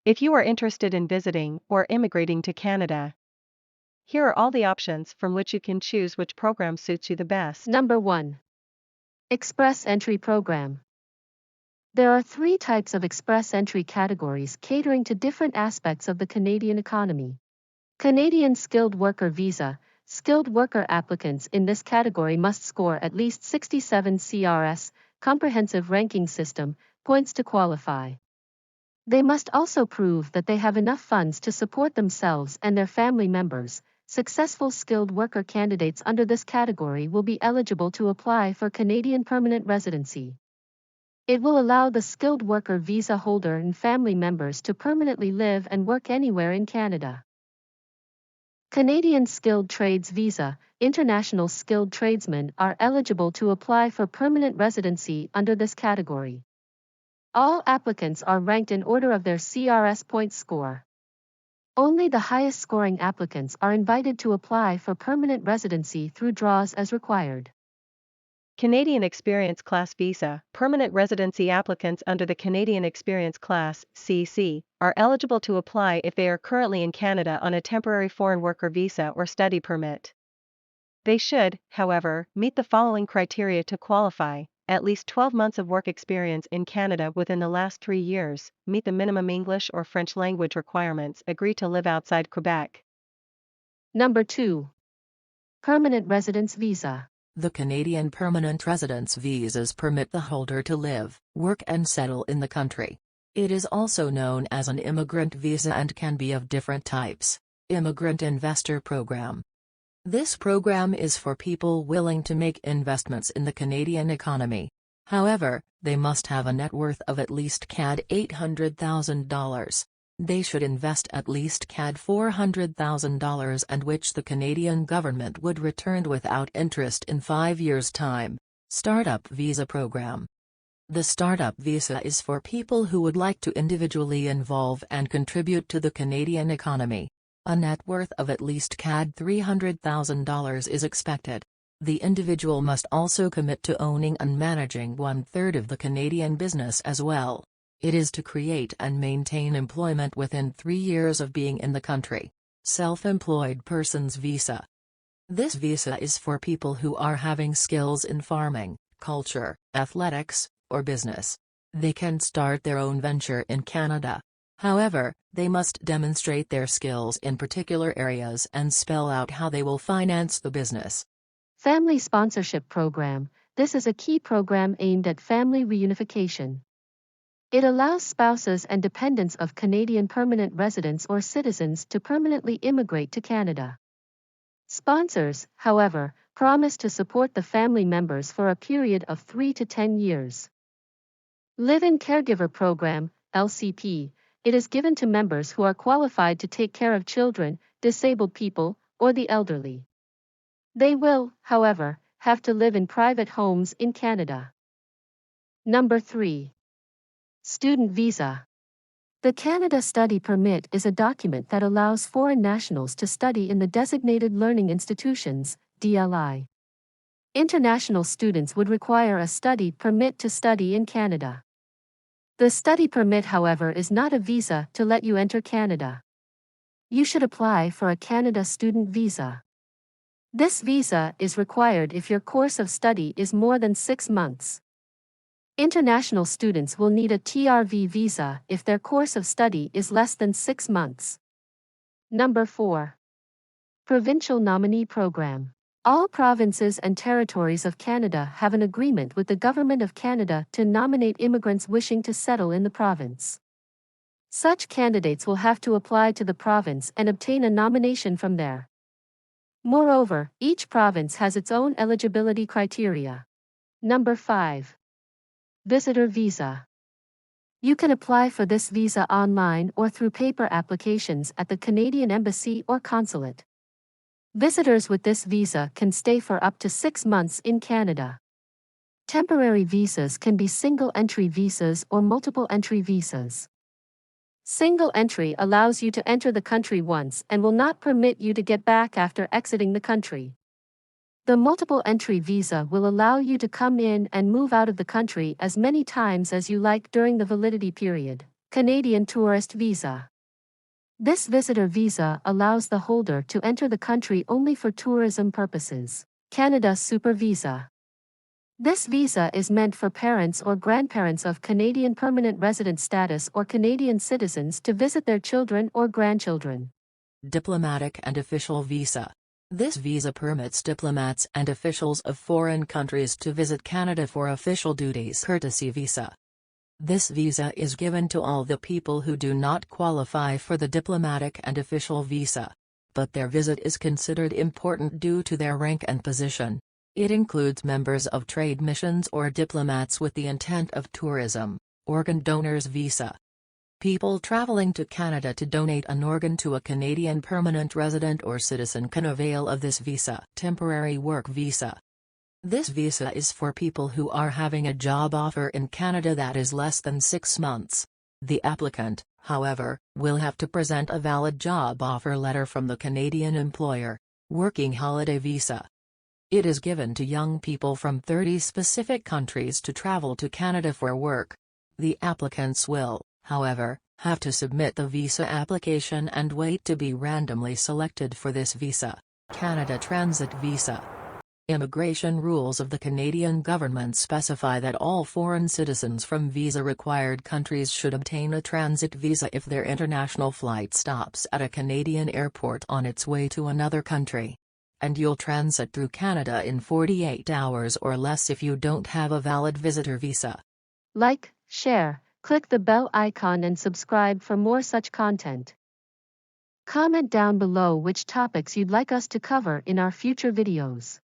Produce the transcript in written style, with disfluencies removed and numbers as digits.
If you are interested in visiting or immigrating to Canada, here are all the options from which you can choose which program suits you the best. Number 1. Express Entry Program. There are 3 types of express entry categories catering to different aspects of the Canadian economy. Canadian Skilled Worker Visa. Skilled worker applicants in this category must score at least 67 CRS, Comprehensive Ranking System, points to qualify. They must also prove that they have enough funds to support themselves and their family members. Successful skilled worker candidates under this category will be eligible to apply for Canadian permanent residency. It will allow the skilled worker visa holder and family members to permanently live and work anywhere in Canada. Canadian Skilled Trades Visa. International skilled tradesmen are eligible to apply for permanent residency under this category. All applicants are ranked in order of their CRS point score. Only the highest scoring applicants are invited to apply for permanent residency through draws as required. Canadian Experience Class Visa. Permanent residency applicants under the Canadian Experience Class (CC) are eligible to apply if they are currently in Canada on a temporary foreign worker visa or study permit. They should, however, meet the following criteria to qualify: at least 12 months of work experience in Canada within the last 3 years, meet the minimum English or French language requirements, agree to live outside Quebec. Number 2. Permanent Residence Visa. The Canadian Permanent Residence Visas permit the holder to live, work and settle in the country. It is also known as an immigrant visa and can be of different types. Immigrant Investor Program. This program is for people willing to make investments in the Canadian economy. However, they must have a net worth of at least CAD $800,000. They should invest at least CAD $400,000 and which the Canadian government would return without interest in 5 years' time. Startup Visa Program. The Startup Visa is for people who would like to individually involve and contribute to the Canadian economy. A net worth of at least CAD $300,000 is expected. The individual must also commit to owning and managing 1/3 of the Canadian business as well. It is to create and maintain employment within 3 years of being in the country. Self-Employed Persons Visa. This visa is for people who are having skills in farming, culture, athletics, or business. They can start their own venture in Canada. However, they must demonstrate their skills in particular areas and spell out how they will finance the business. Family Sponsorship Program. This is a key program aimed at family reunification. It allows spouses and dependents of Canadian permanent residents or citizens to permanently immigrate to Canada. Sponsors, however, promise to support the family members for a period of 3 to 10 years. Live-in Caregiver Program, LCP. It is given to members who are qualified to take care of children, disabled people, or the elderly. They will, however, have to live in private homes in Canada. Number 3. Student Visa. The Canada Study Permit is a document that allows foreign nationals to study in the Designated Learning Institutions, DLI. International students would require a study permit to study in Canada. The study permit, however, is not a visa to let you enter Canada. You should apply for a Canada Student Visa. This visa is required if your course of study is more than 6 months. International students will need a TRV visa if their course of study is less than 6 months. Number 4. Provincial Nominee Program. All provinces and territories of Canada have an agreement with the Government of Canada to nominate immigrants wishing to settle in the province. Such candidates will have to apply to the province and obtain a nomination from there. Moreover, each province has its own eligibility criteria. Number 5. Visitor Visa. You can apply for this visa online or through paper applications at the Canadian Embassy or Consulate. Visitors with this visa can stay for up to 6 months in Canada. Temporary visas can be single-entry visas or multiple-entry visas. Single entry allows you to enter the country once and will not permit you to get back after exiting the country. The multiple entry visa will allow you to come in and move out of the country as many times as you like during the validity period. Canadian Tourist Visa. This visitor visa allows the holder to enter the country only for tourism purposes. Canada Super Visa. This visa is meant for parents or grandparents of Canadian permanent resident status or Canadian citizens to visit their children or grandchildren. Diplomatic and official visa. This visa permits diplomats and officials of foreign countries to visit Canada for official duties. Courtesy visa. This visa is given to all the people who do not qualify for the diplomatic and official visa, but their visit is considered important due to their rank and position. It includes members of trade missions or diplomats with the intent of tourism. Organ donors visa. People traveling to Canada to donate an organ to a Canadian permanent resident or citizen can avail of this visa. Temporary work visa. This visa is for people who are having a job offer in Canada that is less than 6 months. The applicant, however, will have to present a valid job offer letter from the Canadian employer. Working holiday visa. It is given to young people from 30 specific countries to travel to Canada for work. The applicants will, however, have to submit the visa application and wait to be randomly selected for this visa. Canada Transit Visa. Immigration rules of the Canadian government specify that all foreign citizens from visa-required countries should obtain a transit visa if their international flight stops at a Canadian airport on its way to another country. And you'll transit through Canada in 48 hours or less if you don't have a valid visitor visa. Like, share, click the bell icon and subscribe for more such content. Comment down below which topics you'd like us to cover in our future videos.